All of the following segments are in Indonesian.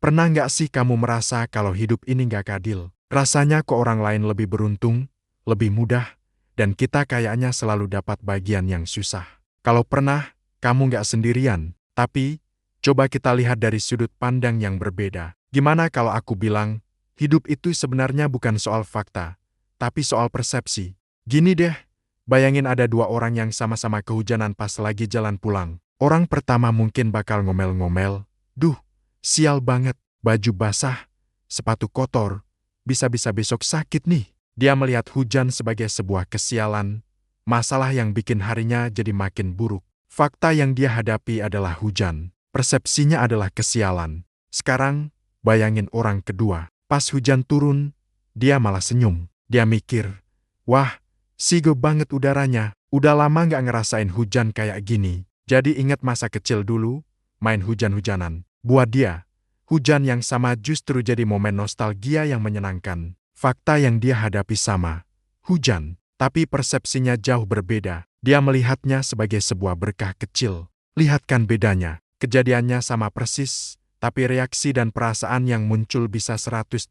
Pernah nggak sih kamu merasa kalau hidup ini nggak adil? Rasanya kok orang lain lebih beruntung, lebih mudah, dan kita kayaknya selalu dapat bagian yang susah. Kalau pernah, kamu nggak sendirian. Tapi, coba kita lihat dari sudut pandang yang berbeda. Gimana kalau aku bilang, hidup itu sebenarnya bukan soal fakta, tapi soal persepsi. Gini deh, bayangin ada dua orang yang sama-sama kehujanan pas lagi jalan pulang. Orang pertama mungkin bakal ngomel-ngomel, "Duh, sial banget, baju basah, sepatu kotor, bisa-bisa besok sakit nih." Dia melihat hujan sebagai sebuah kesialan, masalah yang bikin harinya jadi makin buruk. Fakta yang dia hadapi adalah hujan, persepsinya adalah kesialan. Sekarang, bayangin orang kedua. Pas hujan turun, dia malah senyum. Dia mikir, "Wah, sigo banget udaranya, udah lama nggak ngerasain hujan kayak gini." Jadi ingat masa kecil dulu, main hujan-hujanan. Buat dia, hujan yang sama justru jadi momen nostalgia yang menyenangkan. Fakta yang dia hadapi sama, hujan, tapi persepsinya jauh berbeda. Dia melihatnya sebagai sebuah berkah kecil. Lihat kan bedanya, kejadiannya sama persis, tapi reaksi dan perasaan yang muncul bisa 180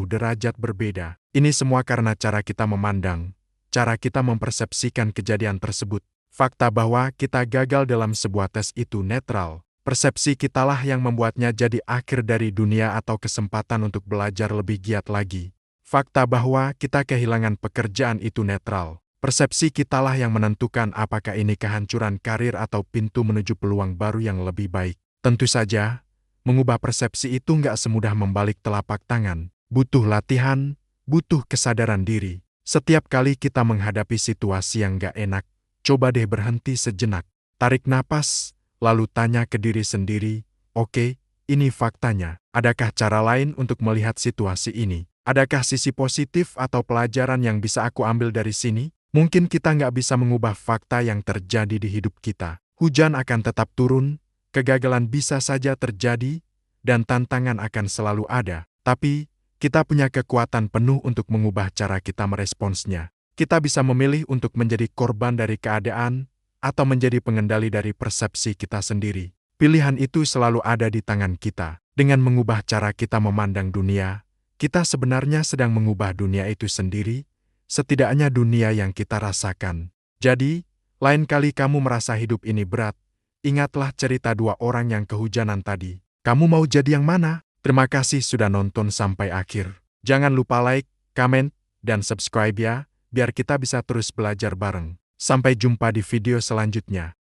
derajat berbeda. Ini semua karena cara kita memandang, cara kita mempersepsikan kejadian tersebut. Fakta bahwa kita gagal dalam sebuah tes itu netral. Persepsi kitalah yang membuatnya jadi akhir dari dunia atau kesempatan untuk belajar lebih giat lagi. Fakta bahwa kita kehilangan pekerjaan itu netral. Persepsi kitalah yang menentukan apakah ini kehancuran karir atau pintu menuju peluang baru yang lebih baik. Tentu saja, mengubah persepsi itu nggak semudah membalik telapak tangan. Butuh latihan, butuh kesadaran diri. Setiap kali kita menghadapi situasi yang nggak enak, coba deh berhenti sejenak. Tarik napas, lalu tanya ke diri sendiri, "Oke, ini faktanya. Adakah cara lain untuk melihat situasi ini? Adakah sisi positif atau pelajaran yang bisa aku ambil dari sini?" Mungkin kita nggak bisa mengubah fakta yang terjadi di hidup kita. Hujan akan tetap turun, kegagalan bisa saja terjadi, dan tantangan akan selalu ada. Tapi, kita punya kekuatan penuh untuk mengubah cara kita meresponsnya. Kita bisa memilih untuk menjadi korban dari keadaan, atau menjadi pengendali dari persepsi kita sendiri. Pilihan itu selalu ada di tangan kita. Dengan mengubah cara kita memandang dunia, kita sebenarnya sedang mengubah dunia itu sendiri, setidaknya dunia yang kita rasakan. Jadi, lain kali kamu merasa hidup ini berat, ingatlah cerita dua orang yang kehujanan tadi. Kamu mau jadi yang mana? Terima kasih sudah nonton sampai akhir. Jangan lupa like, comment, dan subscribe ya, biar kita bisa terus belajar bareng. Sampai jumpa di video selanjutnya.